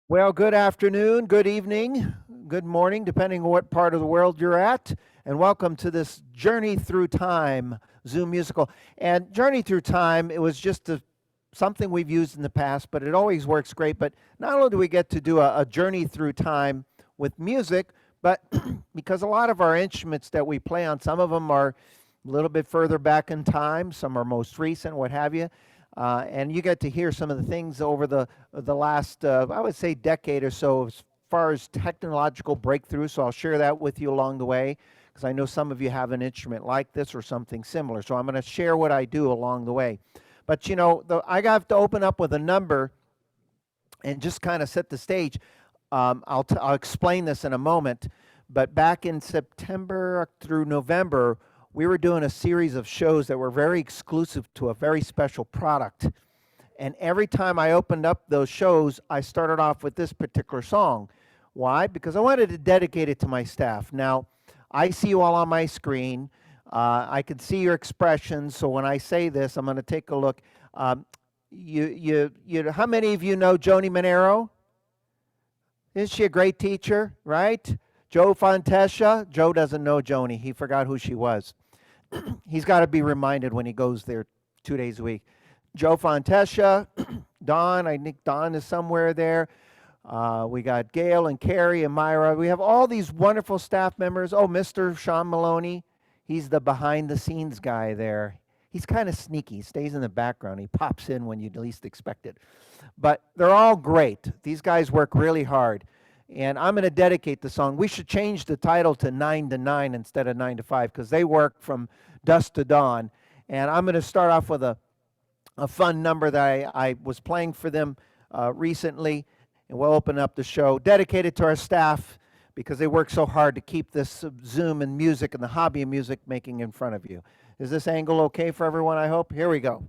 Well, good afternoon, good evening, good morning, depending on what part of the world you're at. And welcome to this Journey Through Time Zoom musical. And Journey Through Time, it was just something we've used in the past, but it always works great. But not only do we get to do a journey through time with music, but because a lot of our instruments that we play on, some of them are a little bit further back in time, some are most recent, what have you. And you get to hear some of the things over the last, I would say, decade or so as far as technological breakthroughs. So I'll share that with you along the way because I know some of you have an instrument like this or something similar. So I'm going to share what I do along the way. But you know, I have to open up with a number and just kind of set the stage. I'll explain this in a moment. But back in September through November, we were doing a series of shows that were very exclusive to a very special product. And every time I opened up those shows, I started off with this particular song. Why? Because I wanted to dedicate it to my staff. Now, I see you all on my screen. I can see your expressions. So when I say this, I'm going to take a look. How many of you know Joni Monero? Isn't she a great teacher, right? Joe Fontesha. Joe doesn't know Joni. He forgot who she was. He's got to be reminded when he goes there 2 days a week. Joe Fontesha, Don, I think Don is somewhere there. We got Gail and Carrie and Myra. We have all these wonderful staff members. Oh, Mr. Sean Maloney, he's the behind the scenes guy there. He's kind of sneaky, he stays in the background. He pops in when you least expect it. But they're all great. These guys work really hard. And I'm going to dedicate the song. We should change the title to 9 to 9 instead of 9 to 5 because they work from dusk to dawn. And I'm going to start off with a fun number that I was playing for them recently. And we'll open up the show. Dedicated to our staff because they work so hard to keep this Zoom and music and the hobby of music making in front of you. Is this angle okay for everyone, I hope? Here we go.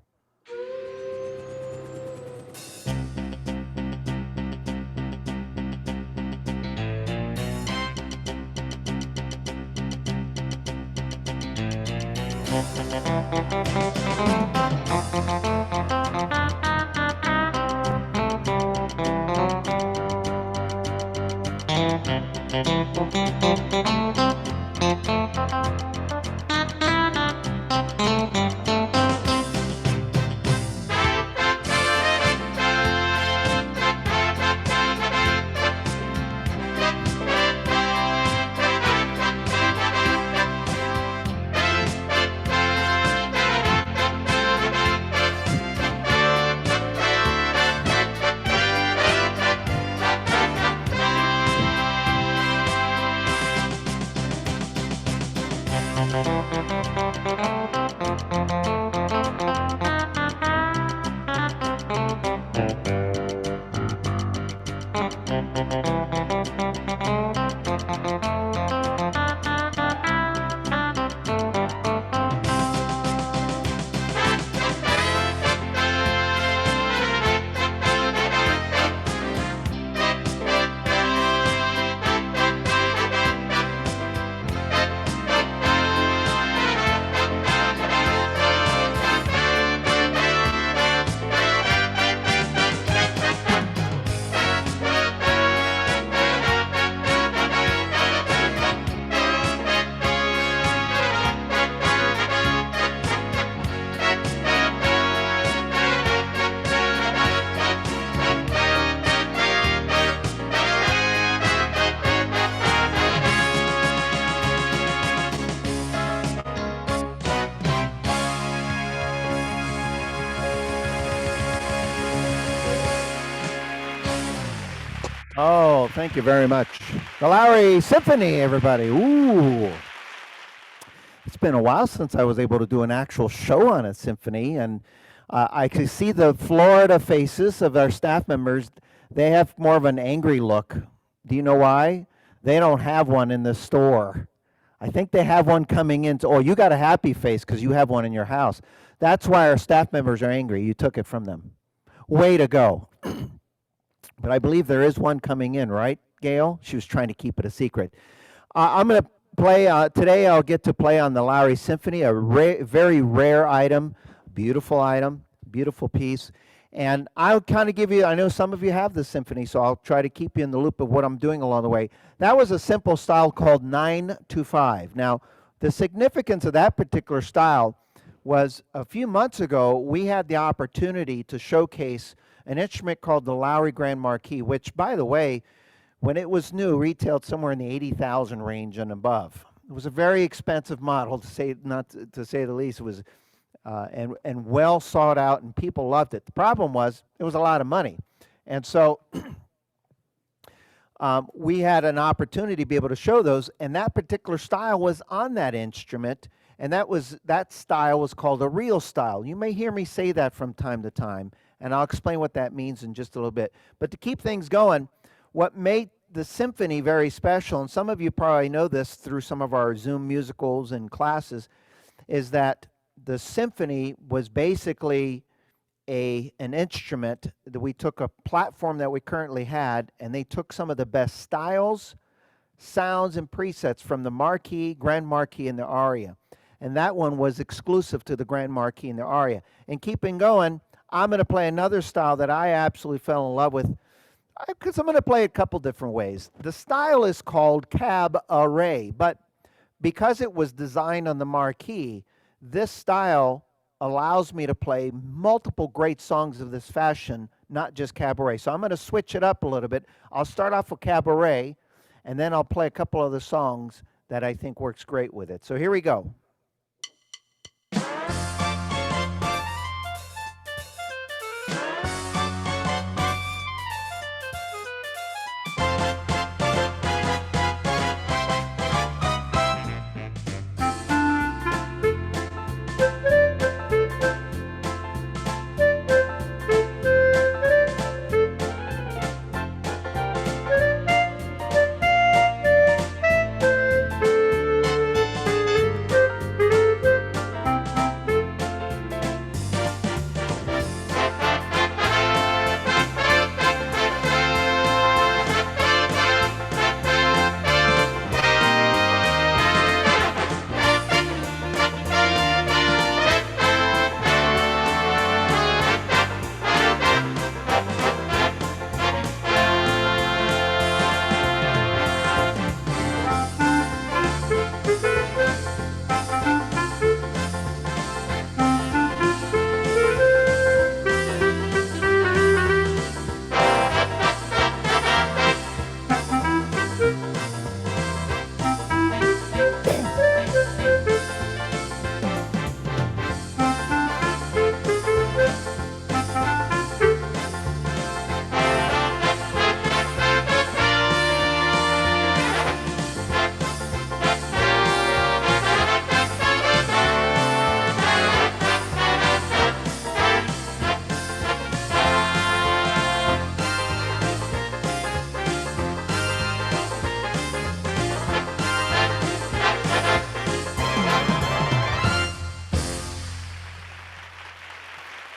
Oh, thank you very much. The Lowrey Symphony, everybody. Ooh. It's been a while since I was able to do an actual show on a symphony, and I could see the Florida faces of our staff members. They have more of an angry look. Do you know why? They don't have one in the store. I think they have one coming in. Oh, you got a happy face because you have one in your house. That's why our staff members are angry. You took it from them. Way to go. But I believe there is one coming in, right, Gail? She was trying to keep it a secret. I'm going to play, today I'll get to play on the Lowrey Symphony, a very rare item, beautiful piece. And I'll kind of give you, I know some of you have the symphony, so I'll try to keep you in the loop of what I'm doing along the way. That was a simple style called 9-5. Now, the significance of that particular style was a few months ago, we had the opportunity to showcase an instrument called the Lowrey Grand Marquis, which, by the way, when it was new, retailed somewhere in the 80,000 range and above. It was a very expensive model, to say not to say the least. It was and well sought out, and people loved it. The problem was it was a lot of money, and so we had an opportunity to be able to show those, and that particular style was on that instrument, and that style was called a real style. You may hear me say that from time to time, and I'll explain what that means in just a little bit. But to keep things going, what made the symphony very special, and some of you probably know this through some of our Zoom musicals and classes, is that the symphony was basically an instrument that we took a platform that we currently had, and they took some of the best styles, sounds, and presets from the Marquis, Grand Marquis, and the Aria. And that one was exclusive to the Grand Marquis and the Aria. And keeping going, I'm going to play another style that I absolutely fell in love with, because I'm going to play a couple different ways. The style is called cabaret, but because it was designed on the Marquis, this style allows me to play multiple great songs of this fashion, not just cabaret. So I'm going to switch it up a little bit. I'll start off with cabaret, and then I'll play a couple of the songs that I think works great with it. So here we go.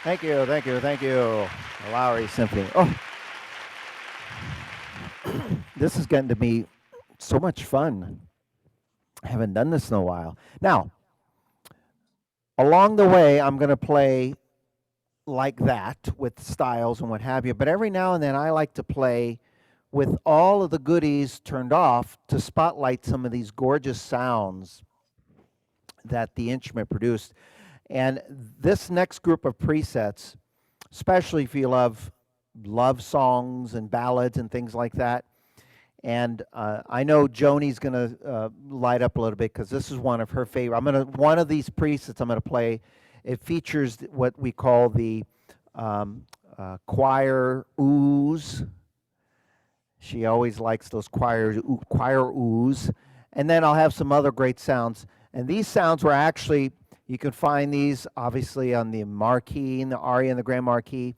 Thank you, thank you, thank you. The Lowrey Symphony. Oh, this is getting to be so much fun. I haven't done this in a while. Now, along the way, I'm going to play like that with styles and what have you, but every now and then I like to play with all of the goodies turned off to spotlight some of these gorgeous sounds that the instrument produced. And this next group of presets, especially if you love songs and ballads and things like that, and I know Joni's going to light up a little bit because this is one of her favorite. One of these presets I'm going to play. It features what we call the choir ooze. She always likes those choir ooze. And then I'll have some other great sounds. And these sounds were actually, you can find these obviously on the Marquis and the Aria and the Grand Marquis.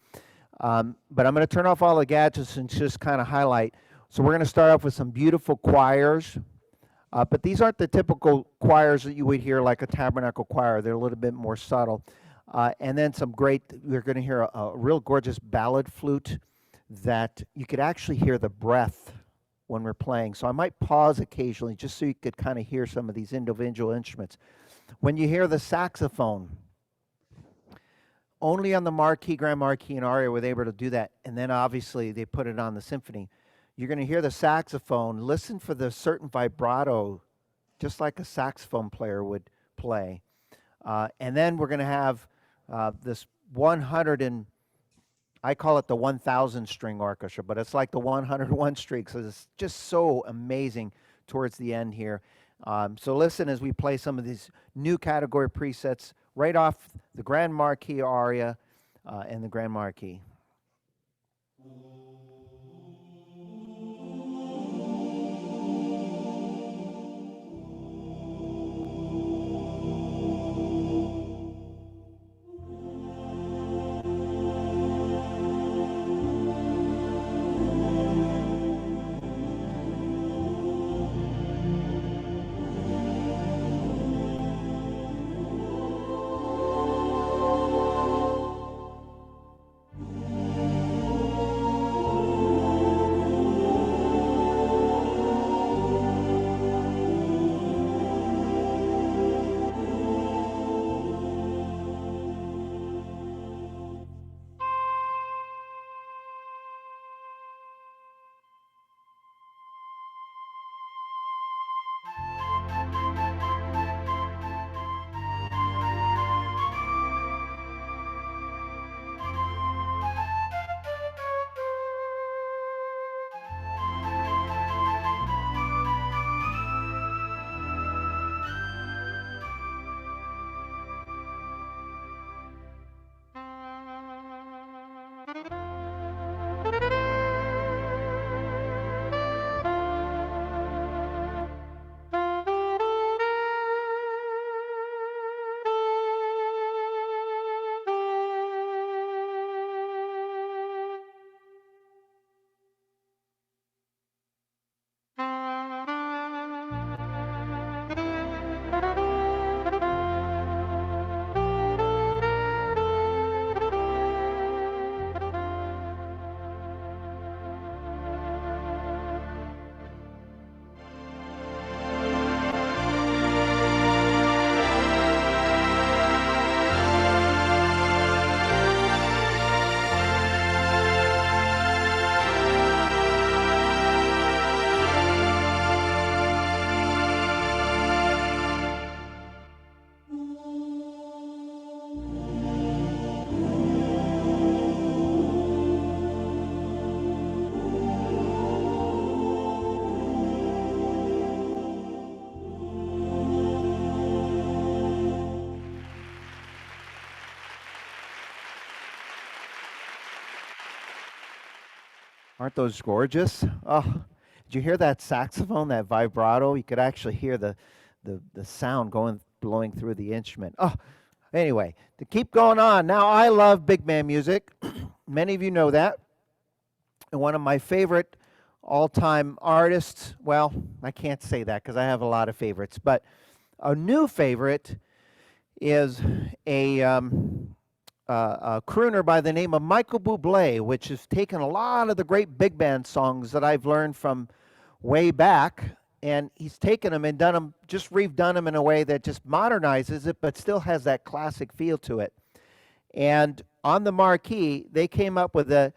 But I'm going to turn off all the gadgets and just kind of highlight. So we're going to start off with some beautiful choirs. But these aren't the typical choirs that you would hear like a tabernacle choir. They're a little bit more subtle. And then some great, we're going to hear a real gorgeous ballad flute that you could actually hear the breath when we're playing. So I might pause occasionally just so you could kind of hear some of these individual instruments. When you hear the saxophone, only on the marquee, grand marquee, and aria were they able to do that. And then obviously they put it on the symphony. You're going to hear the saxophone. Listen for the certain vibrato, just like a saxophone player would play. And then we're going to have this 100 and I call it the 1,000 string orchestra, but it's like the 101 string. So it's just so amazing towards the end here. So listen as we play some of these new category presets right off the Grand Marquis aria and the Grand Marquis. Aren't those gorgeous? Oh, did you hear that saxophone, that vibrato? You could actually hear the sound blowing through the instrument. Oh, anyway, to keep going on. Now, I love big band music. Many of you know that. And one of my favorite all-time artists, well, I can't say that because I have a lot of favorites, but a new favorite is a crooner by the name of Michael Bublé, which has taken a lot of the great big band songs that I've learned from way back, and he's taken them and done them, just redone them in a way that just modernizes it, but still has that classic feel to it. And on the marquee, they came up with a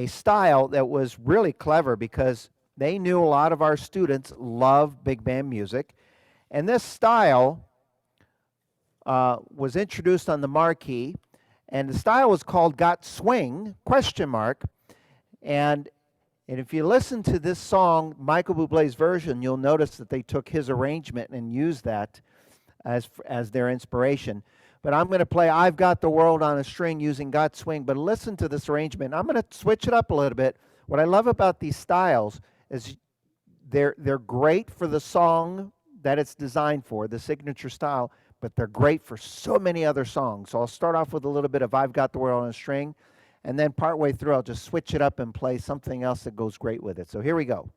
style that was really clever because they knew a lot of our students love big band music, and this style was introduced on the marquee. And the style was called Got Swing, ? And if you listen to this song, Michael Bublé's version, you'll notice that they took his arrangement and used that as their inspiration. But I'm going to play I've Got the World on a String using Got Swing, but listen to this arrangement. I'm going to switch it up a little bit. What I love about these styles is they're great for the song that it's designed for, the signature style, but they're great for so many other songs. So I'll start off with a little bit of I've Got the World on a String, and then partway through I'll just switch it up and play something else that goes great with it. So here we go.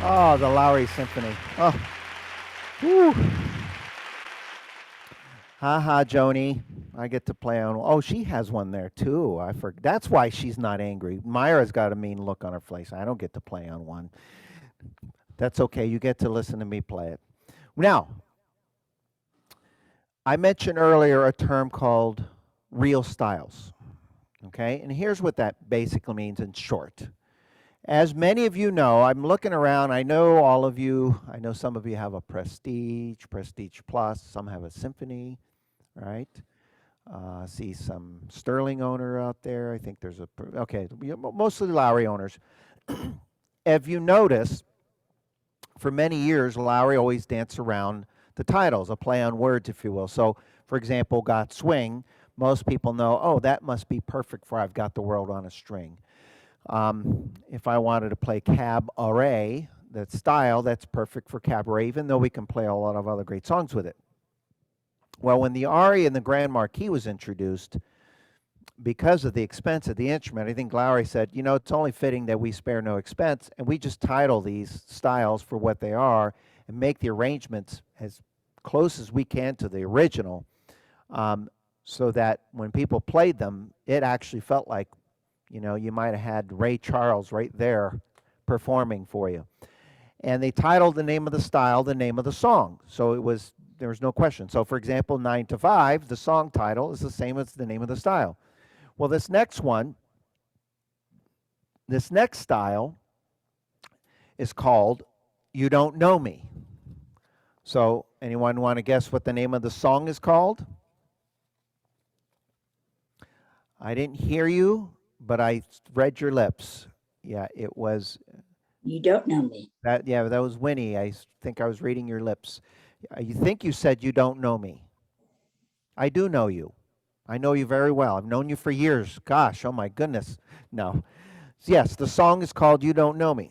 Oh, the Lowrey Symphony. Oh, whew. Haha, Joni. I get to play on. Oh, she has one there too. I forgot. That's why she's not angry. Myra's got a mean look on her face. I don't get to play on one. That's okay. You get to listen to me play it. Now, I mentioned earlier a term called real styles. Okay, and here's what that basically means in short. As many of you know, I'm looking around. I know all of you. I know some of you have a Prestige, Prestige Plus. Some have a Symphony, right? See some Sterling owner out there. I think there's a, okay, mostly Lowrey owners. If you notice, for many years, Lowrey always danced around the titles, a play on words, if you will. So, for example, Got Swing, most people know, oh, that must be perfect for I've Got the World on a String. If I wanted to play cabaret, that style, that's perfect for cabaret, even though we can play a lot of other great songs with it. Well, when the Ari and the Grand Marquis was introduced, because of the expense of the instrument, I think Lowrey said, you know, it's only fitting that we spare no expense, and we just title these styles for what they are and make the arrangements as close as we can to the original, so that when people played them, it actually felt like, you know, you might have had Ray Charles right there performing for you. And they titled the name of the style the name of the song. So there was no question. So for example, 9 to 5, the song title is the same as the name of the style. Well, this next style is called You Don't Know Me. So anyone want to guess what the name of the song is called? I didn't hear you, but I read your lips. Yeah, it was. You Don't Know Me. That was Winnie. I think I was reading your lips. You think you said you don't know me. I do know you. I know you very well. I've known you for years. Gosh, oh my goodness. No. Yes, the song is called You Don't Know Me.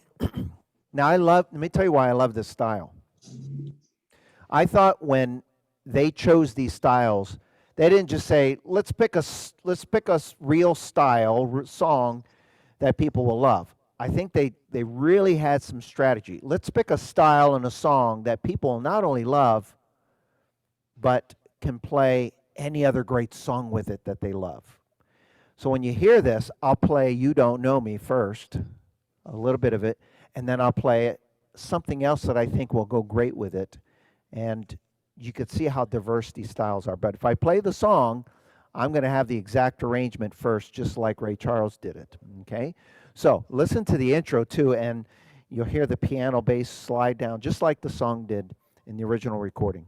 Now let me tell you why I love this style. I thought when they chose these styles, they didn't just say, let's pick a real style song that people will love. I think they really had some strategy. Let's pick a style and a song that people not only love, but can play any other great song with it that they love. So when you hear this, I'll play You Don't Know Me first, a little bit of it, and then I'll play something else that I think will go great with it. And you could see how diverse these styles are. But if I play the song, I'm going to have the exact arrangement first, just like Ray Charles did it. Okay? So listen to the intro too, and you'll hear the piano bass slide down, just like the song did in the original recording.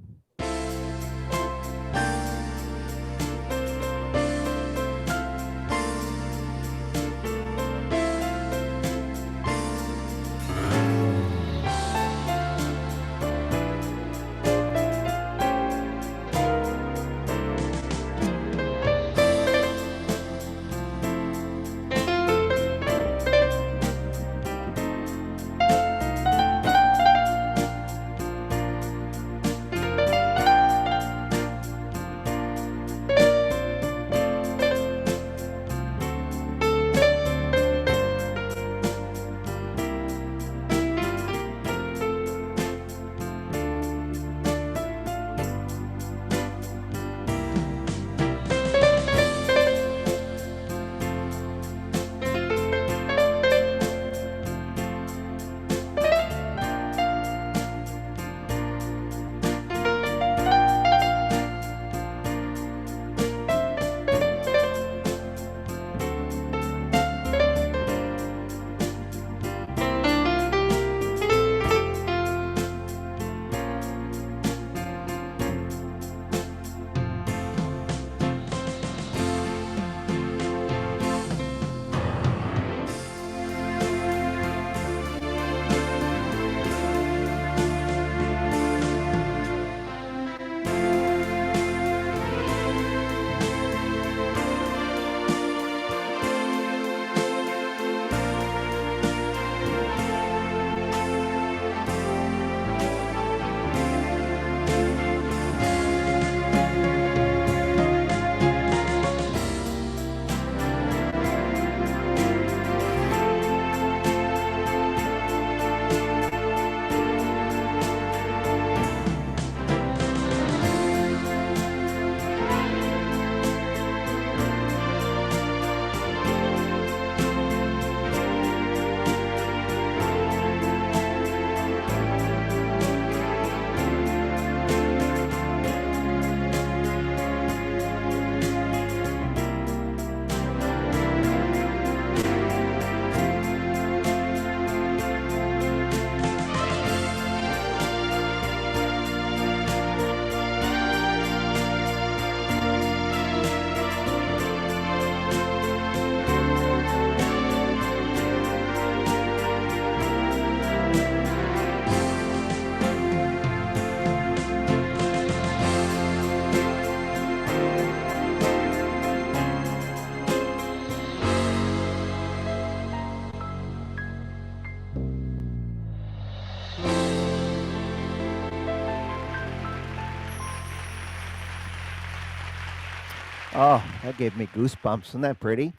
Oh, that gave me goosebumps. Isn't that pretty?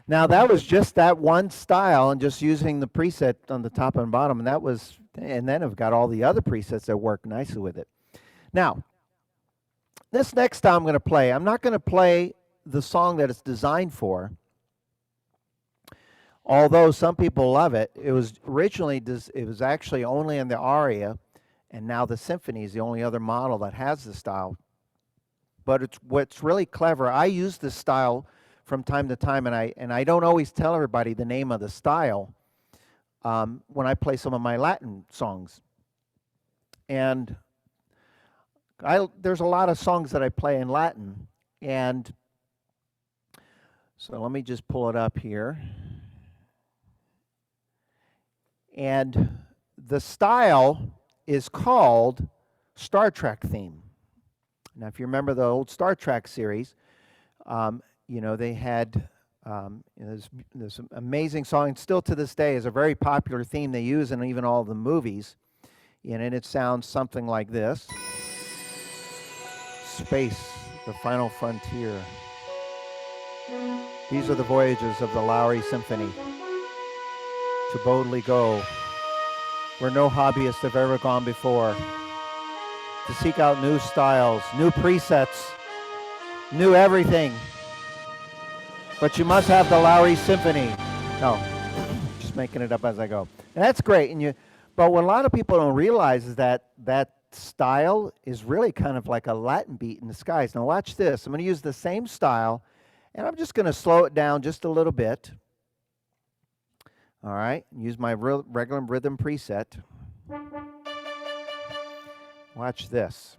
Now that was just that one style and just using the preset on the top and bottom, and and then I've got all the other presets that work nicely with it. Now, this next style I'm going to play, I'm not going to play the song that it's designed for, although some people love it. It was it was actually only in the aria, and now the symphony is the only other model that has this style. But it's what's really clever. I use this style from time to time, and I don't always tell everybody the name of the style when I play some of my Latin songs. And there's a lot of songs that I play in Latin, and so let me just pull it up here. And the style is called Star Trek theme. Now, if you remember the old Star Trek series, they had this amazing song, and still to this day is a very popular theme they use in even all the movies. And it sounds something like this. Space, the final frontier. These are the voyages of the Lowrey Symphony. To boldly go where no hobbyists have ever gone before. To seek out new styles, new presets, new everything. But you must have the Lowrey Symphony. No, just making it up as I go. And that's great. But what a lot of people don't realize is that style is really kind of like a Latin beat in disguise. Now watch this. I'm going to use the same style, and I'm just going to slow it down just a little bit. All right, use my regular rhythm preset. Watch this.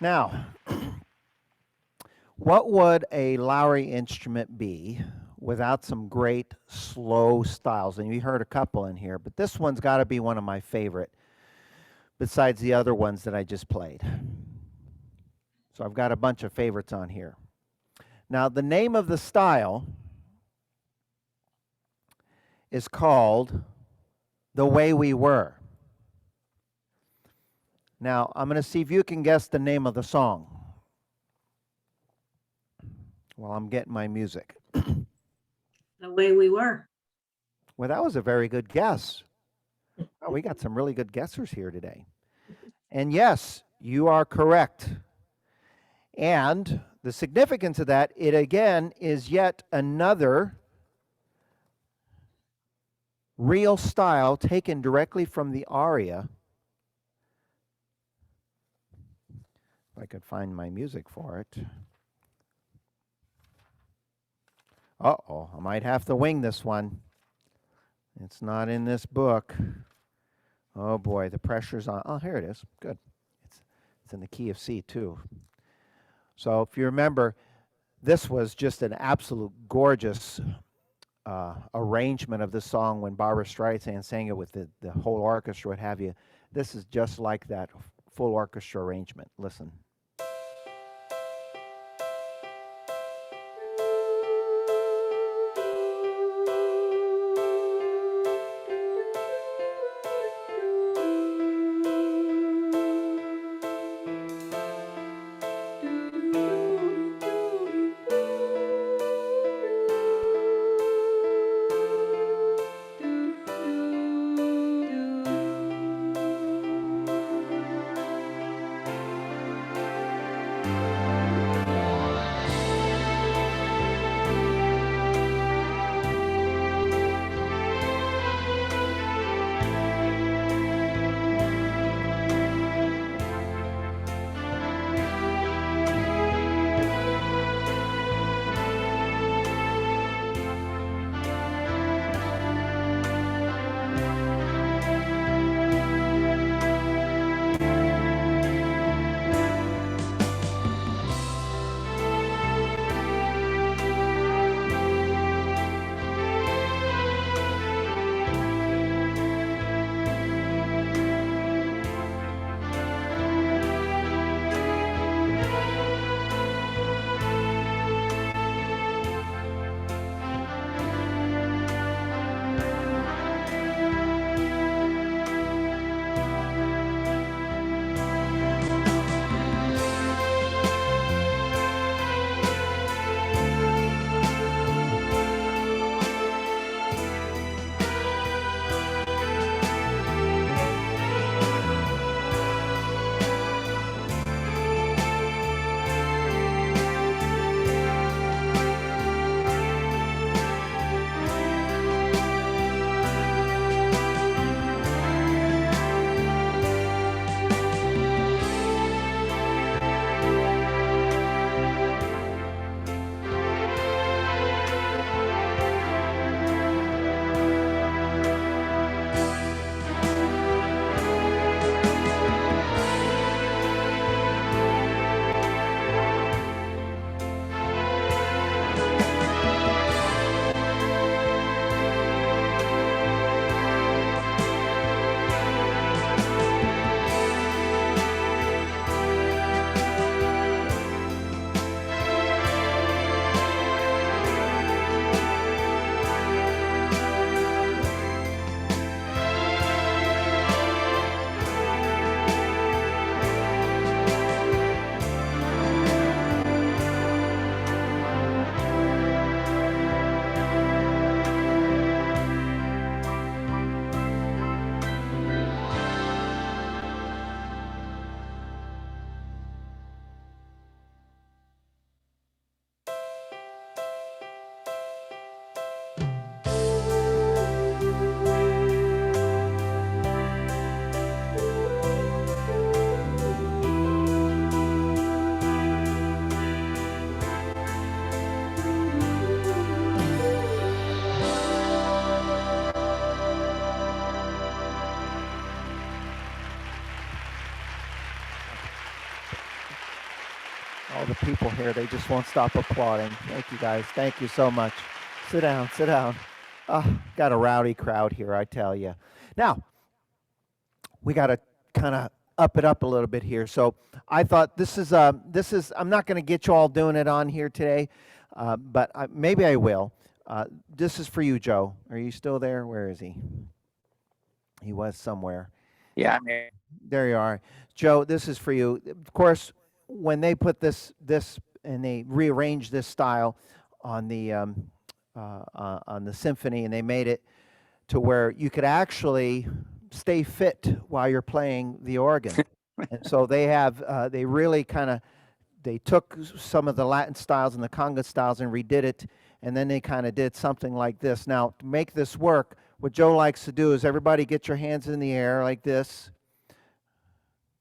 Now, what would a Lowrey instrument be without some great slow styles? And you heard a couple in here, but this one's got to be one of my favorite, besides the other ones that I just played. So I've got a bunch of favorites on here. Now, the name of the style is called The Way We Were. Now, I'm going to see if you can guess the name of the song while I'm getting my music. The Way We Were. Well, that was a very good guess. Oh, we got some really good guessers here today. And yes, you are correct. And the significance of that, it again is yet another real style taken directly from the aria. If I could find my music for it. Uh-oh, I might have to wing this one. It's not in this book. Oh boy, the pressure's on. Oh, here it is. Good. It's in the key of C too. So if you remember, this was just an absolute gorgeous arrangement of the song when Barbara Streisand sang it with the whole orchestra, what have you. This is just like that full orchestra arrangement. Listen. All the people here, they just won't stop applauding. Thank you, guys. Thank you so much. Sit down, sit down. Got a rowdy crowd here, I tell you. Now, we got to kind of up it up a little bit here. So I thought this is, I'm not going to get you all doing it on here today, but maybe I will. This is for you, Joe. Are you still there? Where is he? He was somewhere. Yeah, I'm here. There you are. Joe, this is for you. Of course, when they put this and they rearranged this style on the symphony, and they made it to where you could actually stay fit while you're playing the organ. And so they have they really they took some of the Latin styles and the conga styles and redid it, and then they kind of did something like this. Now, to make this work, what Joe likes to do is everybody get your hands in the air like this.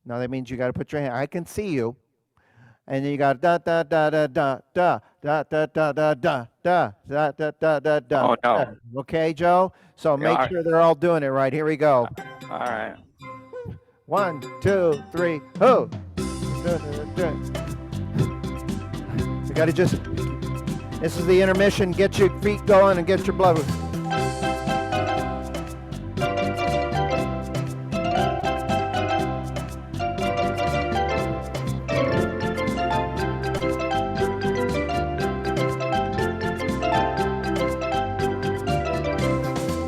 Now that means you got to put your hand. I can see you. And then you got da da da da da da da da da da da da da da da da da. Oh no. Okay, Joe? So make sure they're all doing it right. Here we go. All right. 1, 2, 3, ho! You got to just This is the intermission. Get your feet going and get your blood.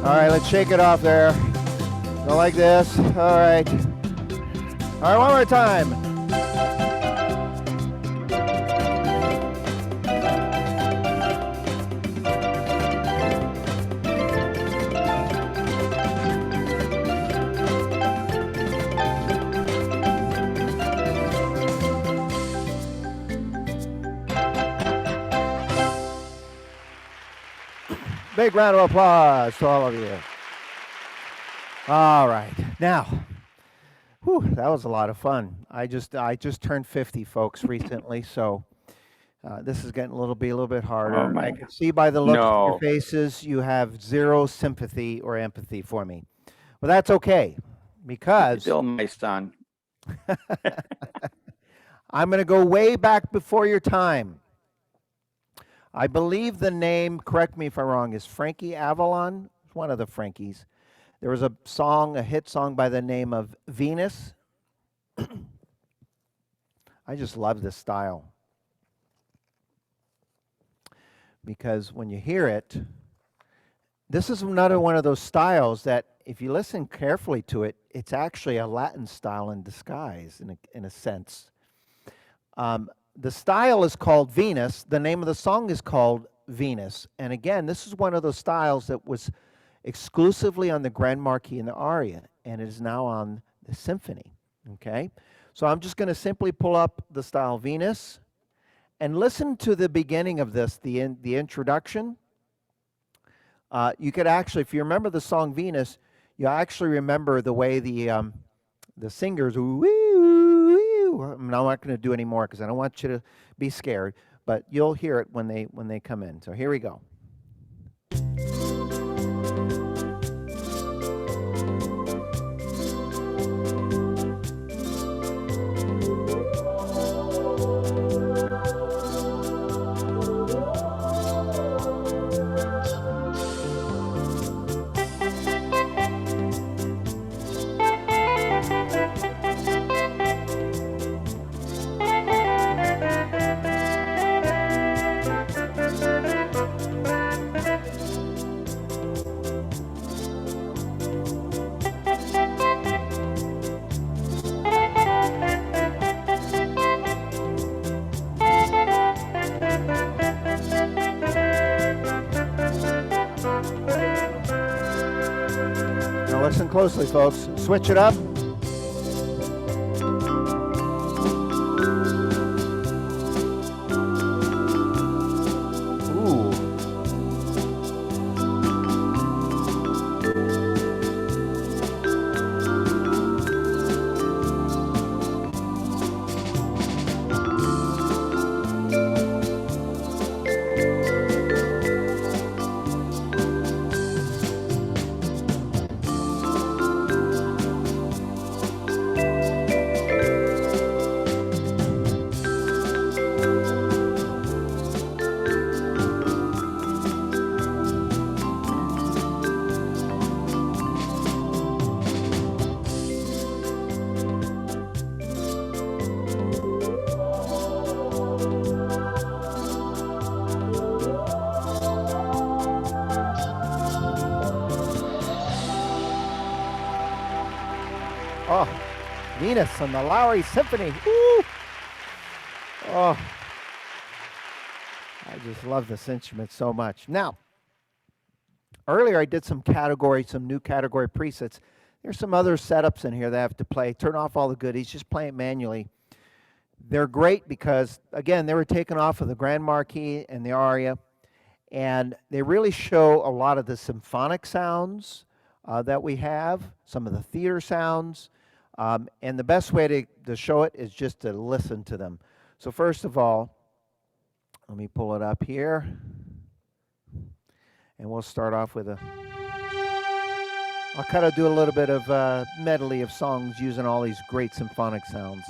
All right, let's shake it off there. Go like this. All right. All right, one more time. Big round of applause to all of you. All right, now, whew, that was a lot of fun. I just turned 50, folks, recently, so this is getting a little bit harder. Oh my I can see by the look on No. your faces you have zero sympathy or empathy for me. Well, that's okay, because Still my son. I'm going to go way back before your time. I believe the name, correct me if I'm wrong, is Frankie Avalon. It's one of the Frankies. There was a song, a hit song by the name of Venus. I just love this style. Because when you hear it, this is another one of those styles that if you listen carefully to it, it's actually a Latin style in disguise, in a sense. The style is called Venus. The name of the song is called Venus. And again, this is one of those styles that was exclusively on the Grand Marquis and the aria, and it is now on the symphony. Okay? So I'm just going to simply pull up the style Venus and listen to the beginning of this, the introduction. You could actually, if you remember the song Venus, you actually remember the way the singers, I'm not going to do any more because I don't want you to be scared, but you'll hear it when they come in. So here we go. Now listen closely, folks. Switch it up. Ooh. Oh, Venus and the Lowrey Symphony. Woo! Oh, I just love this instrument so much. Now, earlier I did some new category presets. There's some other setups in here that I have to play. Turn off all the goodies, just play it manually. They're great because, again, they were taken off of the Grand Marquis and the aria, and they really show a lot of the symphonic sounds that we have, some of the theater sounds, and the best way to show it is just to listen to them. So first of all, let me pull it up here, and we'll start off with I'll kind of do a little bit of a medley of songs using all these great symphonic sounds.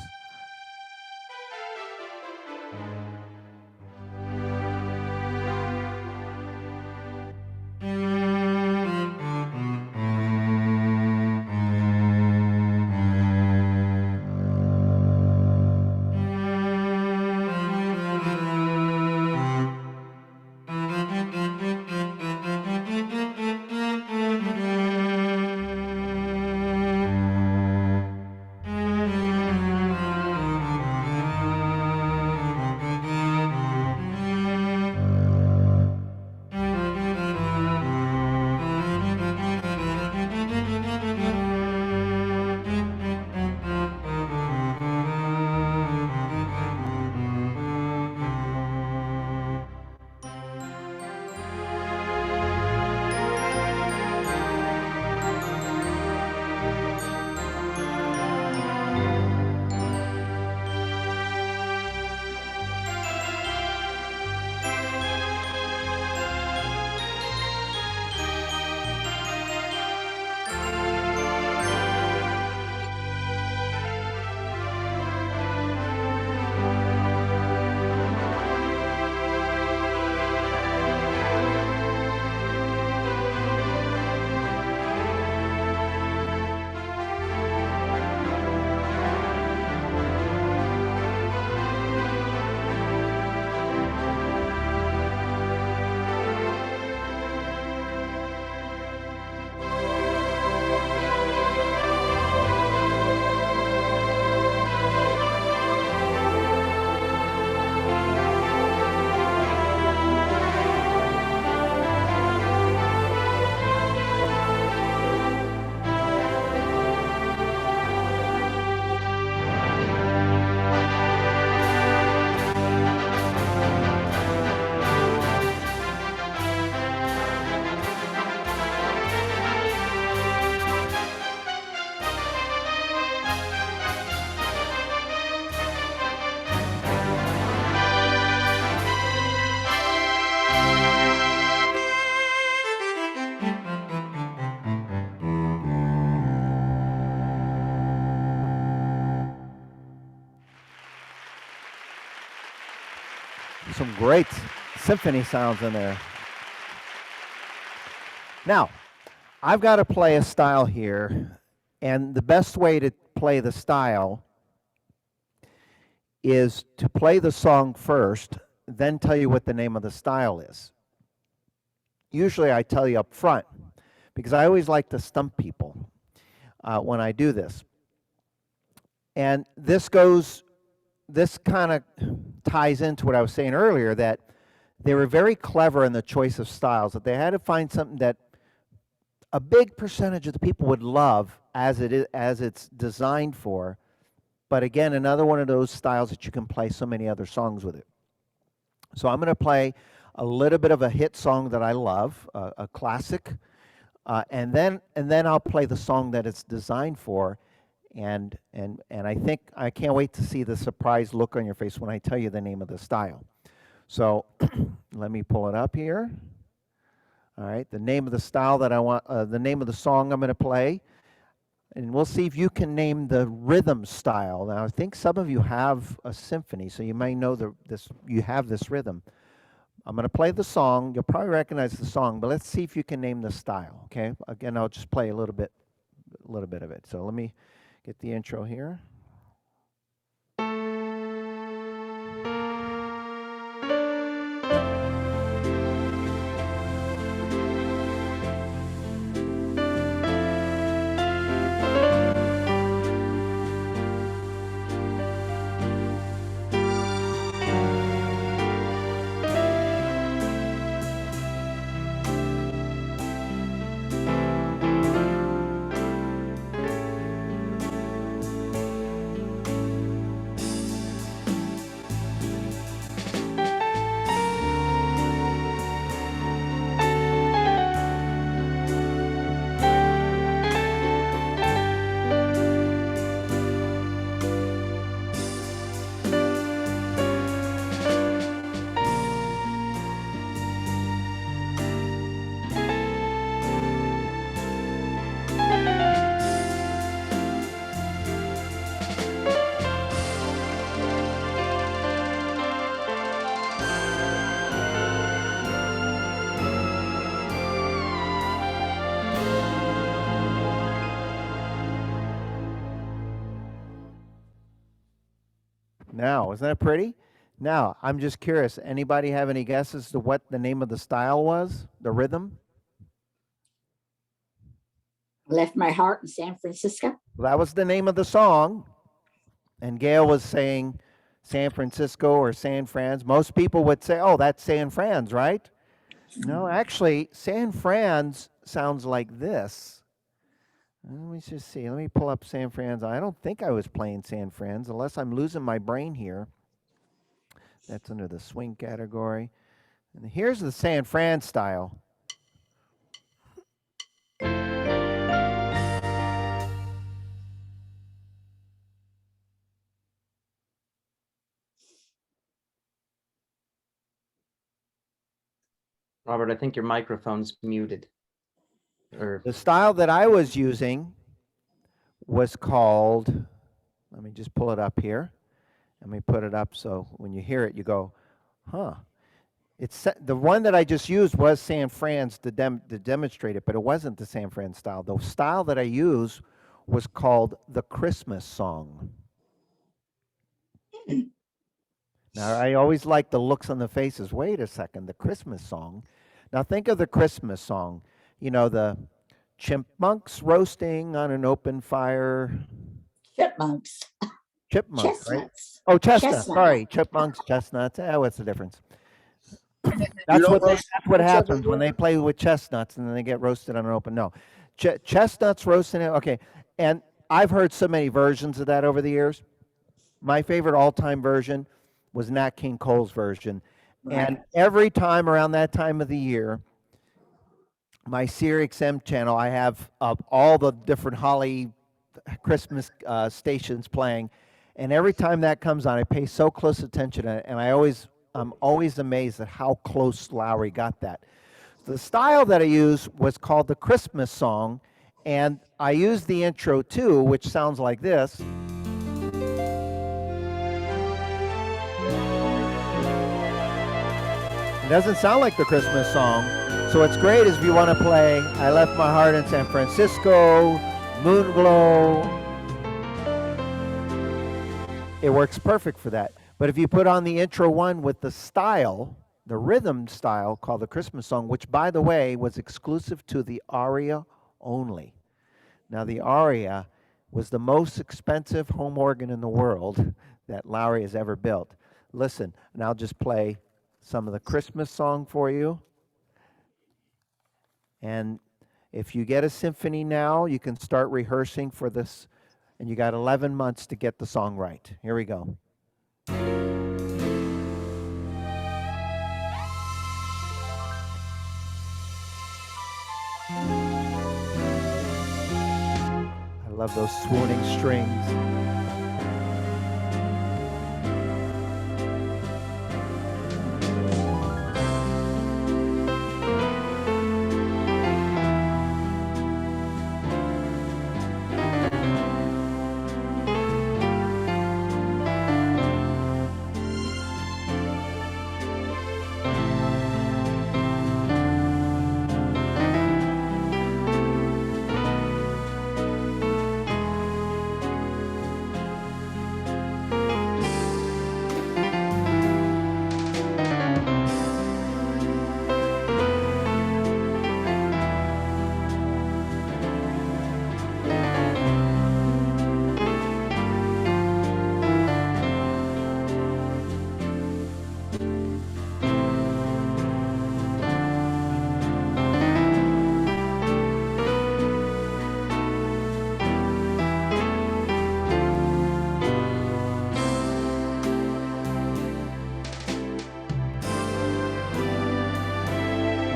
Some great symphony sounds in there. Now, I've got to play a style here, and the best way to play the style is to play the song first, then tell you what the name of the style is. Usually I tell you up front, because I always like to stump people when I do this. And this kind of ties into what I was saying earlier, that they were very clever in the choice of styles, that they had to find something that a big percentage of the people would love as it's designed for, but again, another one of those styles that you can play so many other songs with it. So I'm going to play a little bit of a hit song that I love, a classic, and then I'll play the song that it's designed for, and I think I can't wait to see the surprised look on your face when I tell you the name of the style. So let me pull it up here. All right, the name of the style that I want, the name of the song I'm going to play, and we'll see if you can name the rhythm style. Now, I think some of you have a symphony, so you may know you have this rhythm. I'm going to play the song. You'll probably recognize the song, but let's see if you can name the style. Okay, again, I'll just play a little bit of it. So let me get the intro here. Now, isn't that pretty? Now, I'm just curious, anybody have any guesses to what the name of the style was, the rhythm? Left my heart in San Francisco. Well, that was the name of the song, and Gail was saying San Francisco or San Fran's. Most people would say, oh, that's San Fran's, right? No, actually, San Fran's sounds like this. Let me just see. Let me pull up San Fran's. I don't think I was playing San Fran's, unless I'm losing my brain here. That's under the swing category. And here's the San Fran style. Robert, I think your microphone's muted. The style that I was using was called, let me just pull it up here. Let me put it up so when you hear it, you go, huh. The one that I just used was San Fran's to demonstrate it, but it wasn't the San Fran style. The style that I used was called the Christmas song. Now, I always like the looks on the faces. Wait a second, the Christmas song. Now, think of the Christmas song. You know, the chipmunks roasting on an open fire. Chipmunks. Chipmunks, right? Chestnuts. Oh, chestnuts. Chestnut. Sorry, chipmunks, chestnuts. What's the difference? That's what happens when they play with chestnuts and then they get roasted on an open. No, chestnuts roasting it. Okay, and I've heard so many versions of that over the years. My favorite all-time version was Nat King Cole's version, and every time around that time of the year, my SiriusXM channel, I have all the different Holly Christmas stations playing, and every time that comes on, I pay so close attention to it, and I'm always amazed at how close Lowrey got that. The style that I used was called the Christmas song, and I used the intro too, which sounds like this. doesn't sound like the Christmas song. So what's great is if you want to play I Left My Heart in San Francisco, Moonglow, it works perfect for that. But if you put on the intro one with the style, the rhythm style called the Christmas song, which by the way was exclusive to the aria only. Now the aria was the most expensive home organ in the world that Lowrey has ever built. Listen, and I'll just play some of the Christmas song for you. And if you get a symphony now, you can start rehearsing for this, and you got 11 months to get the song right. Here we go. I love those swooning strings.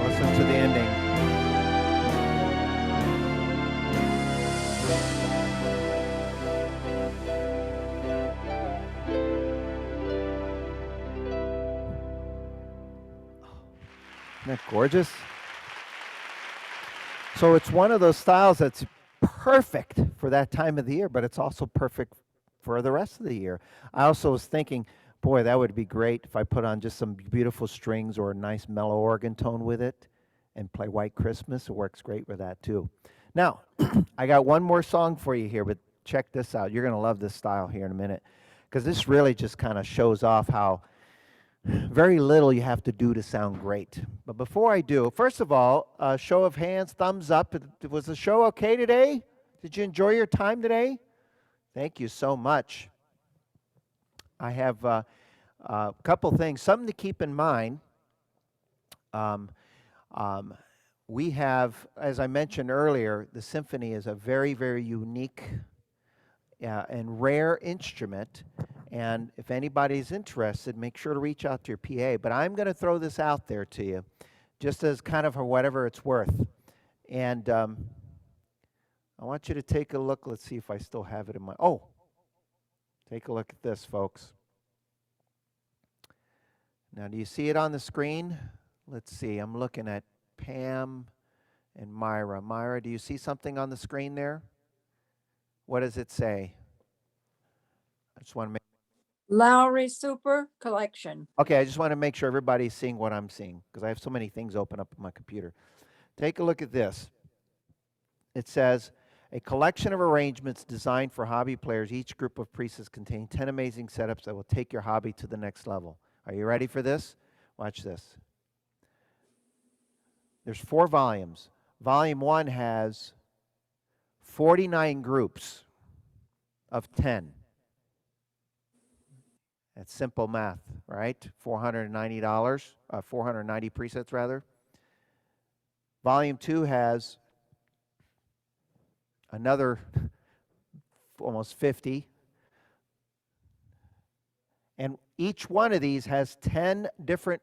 Listen to the ending. Isn't that gorgeous? So it's one of those styles that's perfect for that time of the year, but it's also perfect for the rest of the year. I also was thinking, boy, that would be great if I put on just some beautiful strings or a nice mellow organ tone with it and play White Christmas. It works great with that too. Now, I got one more song for you here, but check this out. You're going to love this style here in a minute, because this really just kind of shows off how very little you have to do to sound great. But before I do, first of all, a show of hands, thumbs up. Was the show okay today? Did you enjoy your time today? Thank you so much. I have a couple things, something to keep in mind. We have, as I mentioned earlier, the symphony is a very, very unique and rare instrument. And if anybody's interested, make sure to reach out to your PA. But I'm going to throw this out there to you, just as kind of for whatever it's worth. And I want you to take a look. Let's see if I still have it in my... Oh, take a look at this, folks. Now, do you see it on the screen? Let's see. I'm looking at Pam and Myra. Myra, do you see something on the screen there? What does it say? I just want to make... Lowrey Super Collection. Okay, I just want to make sure everybody's seeing what I'm seeing, because I have so many things open up on my computer. Take a look at this. It says, a collection of arrangements designed for hobby players. Each group of pieces contain 10 amazing setups that will take your hobby to the next level. Are you ready for this? Watch this. There's 4 volumes. Volume 1 has 49 groups of 10. That's simple math, right? $490, 490 presets rather. Volume 2 has another almost 50. And each one of these has 10 different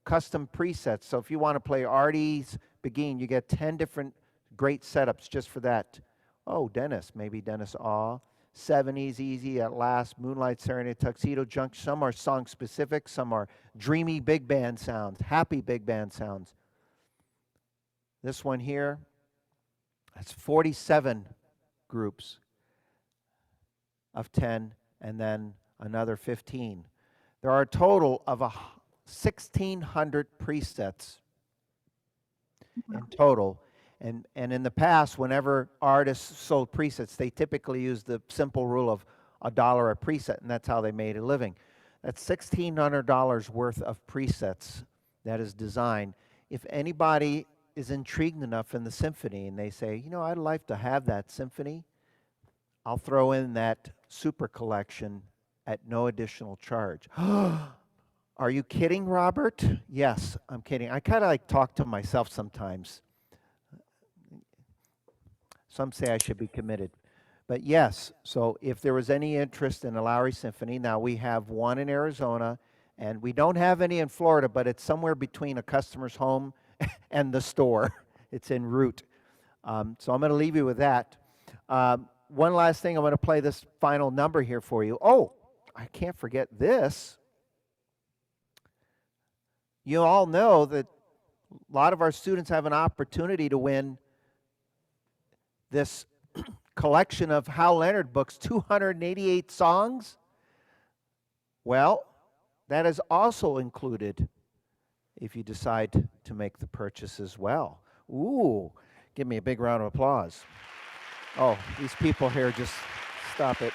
custom presets. So if you want to play Artie's Begin, you get 10 different great setups just for that. Oh, Dennis, maybe Dennis Awe. 70s, Easy, At Last, Moonlight Serenade, Tuxedo Junction. Some are song specific, some are dreamy big band sounds, happy big band sounds. This one here, that's 47 groups of 10, and then another 15. There are a total of 1,600 presets in total. And in the past, whenever artists sold presets, they typically used the simple rule of $1 a preset, and that's how they made a living. That's $1,600 worth of presets that is designed. If anybody is intrigued enough in the symphony and they say, you know, I'd like to have that symphony, I'll throw in that super collection at no additional charge. Are you kidding, Robert? Yes, I'm kidding. I kind of like talk to myself sometimes. Some say I should be committed. But yes, so if there was any interest in a Lowrey Symphony, now we have one in Arizona, and we don't have any in Florida, but it's somewhere between a customer's home and the store. It's en route. So I'm going to leave you with that. One last thing, I'm going to play this final number here for you. Oh, I can't forget this. You all know that a lot of our students have an opportunity to win this collection of Hal Leonard books, 288 songs. Well, that is also included if you decide to make the purchase as well. Ooh, give me a big round of applause. Oh, these people here, just stop it.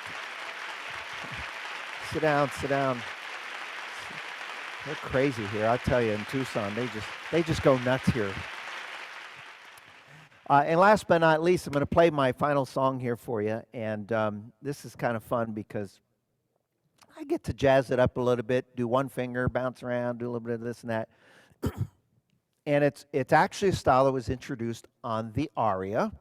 Sit down, sit down. They're crazy here, I'll tell you, in Tucson. They just go nuts here. And last but not least, I'm going to play my final song here for you. And this is kind of fun because I get to jazz it up a little bit, do one finger, bounce around, do a little bit of this and that. And it's actually a style that was introduced on the aria.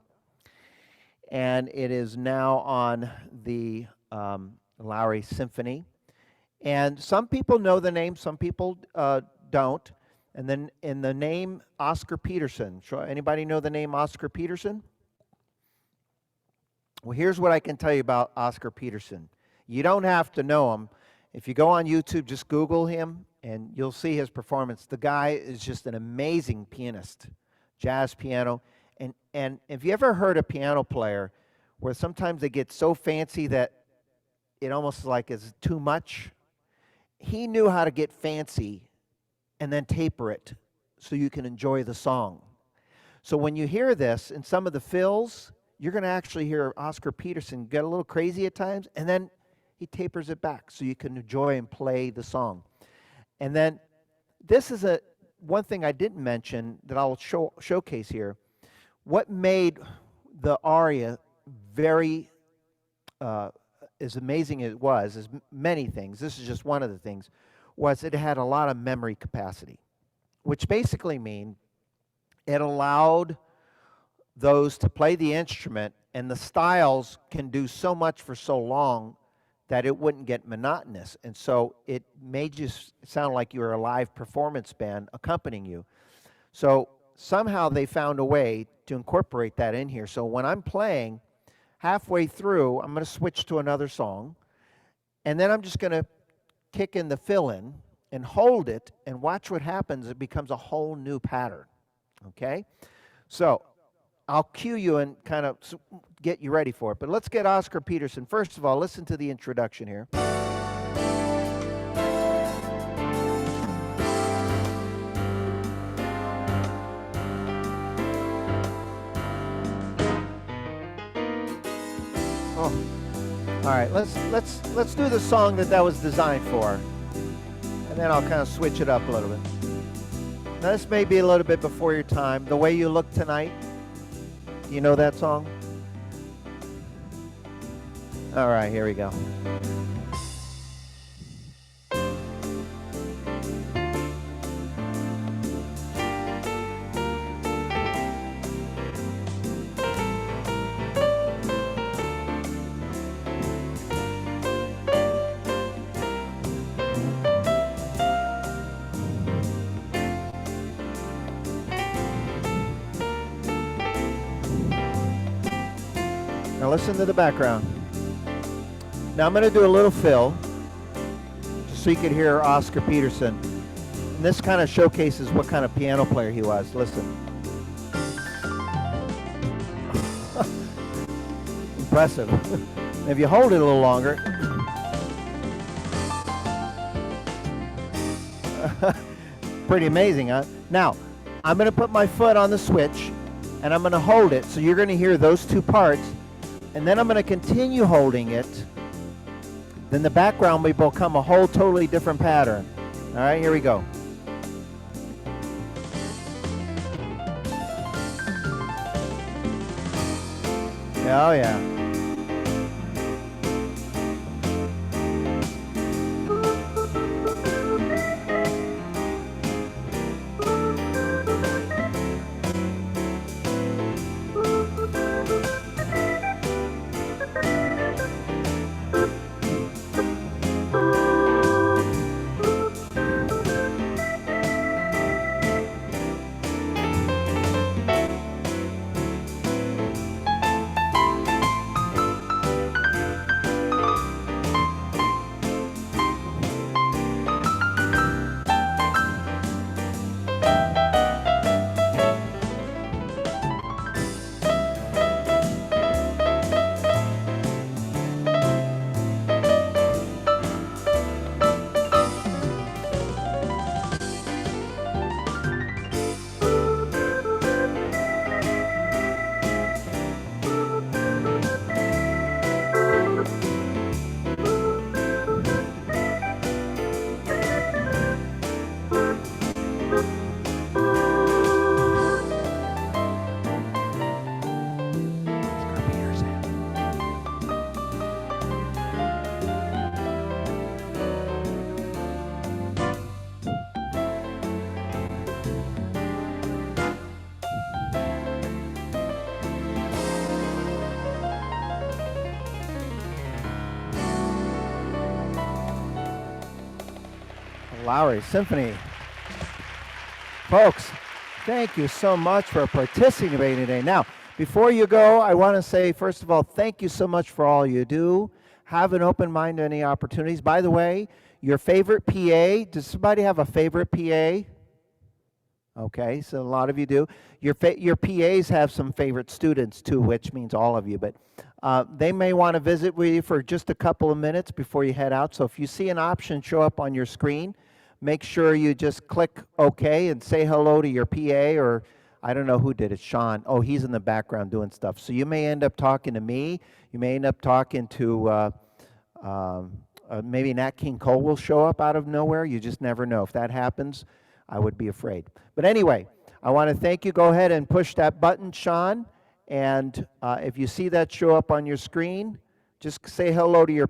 And it is now on the Lowrey Symphony. And some people know the name, some people don't. And then in the name Oscar Peterson. Anybody know the name Oscar Peterson? Well, here's what I can tell you about Oscar Peterson. You don't have to know him. If you go on YouTube, just Google him, and you'll see his performance. The guy is just an amazing pianist, jazz piano. And if you ever heard a piano player where sometimes they get so fancy that it almost like is too much, he knew how to get fancy and then taper it so you can enjoy the song. So when you hear this in some of the fills, you're going to actually hear Oscar Peterson get a little crazy at times, and then he tapers it back so you can enjoy and play the song. And then this is one thing I didn't mention that I'll showcase here. What made the aria very as amazing as it was, as many things, this is just one of the things, was it had a lot of memory capacity, which basically means it allowed those to play the instrument, and the styles can do so much for so long that it wouldn't get monotonous. And so it made you sound like you were a live performance band accompanying you. So somehow they found a way to incorporate that in here. So when I'm playing, halfway through, I'm going to switch to another song, and then I'm just going to kick in the fill-in and hold it and watch what happens. It becomes a whole new pattern, okay? So I'll cue you and kind of get you ready for it. But let's get Oscar Peterson. First of all, listen to the introduction here. Oh. All right, let's do the song that was designed for, and then I'll kind of switch it up a little bit. Now, this may be a little bit before your time. The Way You Look Tonight. Do you know that song? All right, here we go. Now listen to the background. Now I'm going to do a little fill, just so you can hear Oscar Peterson. And this kind of showcases what kind of piano player he was. Listen. Impressive. If you hold it a little longer. Pretty amazing, huh? Now, I'm going to put my foot on the switch, and I'm going to hold it. So you're going to hear those two parts, and then I'm going to continue holding it. Then the background will become a whole totally different pattern. All right, here we go. Oh, yeah. Lowrey Symphony. Folks, thank you so much for participating today. Now, before you go, I want to say, first of all, thank you so much for all you do. Have an open mind to any opportunities. By the way, your favorite PA, does somebody have a favorite PA? Okay, so a lot of you do. Your PAs have some favorite students too, which means all of you, but they may want to visit with you for just a couple of minutes before you head out. So if you see an option show up on your screen, make sure you just click OK and say hello to your PA, or I don't know who did it, Sean. Oh, he's in the background doing stuff. So you may end up talking to me. You may end up talking to maybe Nat King Cole will show up out of nowhere. You just never know. If that happens, I would be afraid. But anyway, I want to thank you. Go ahead and push that button, Sean. And if you see that show up on your screen, just say hello to your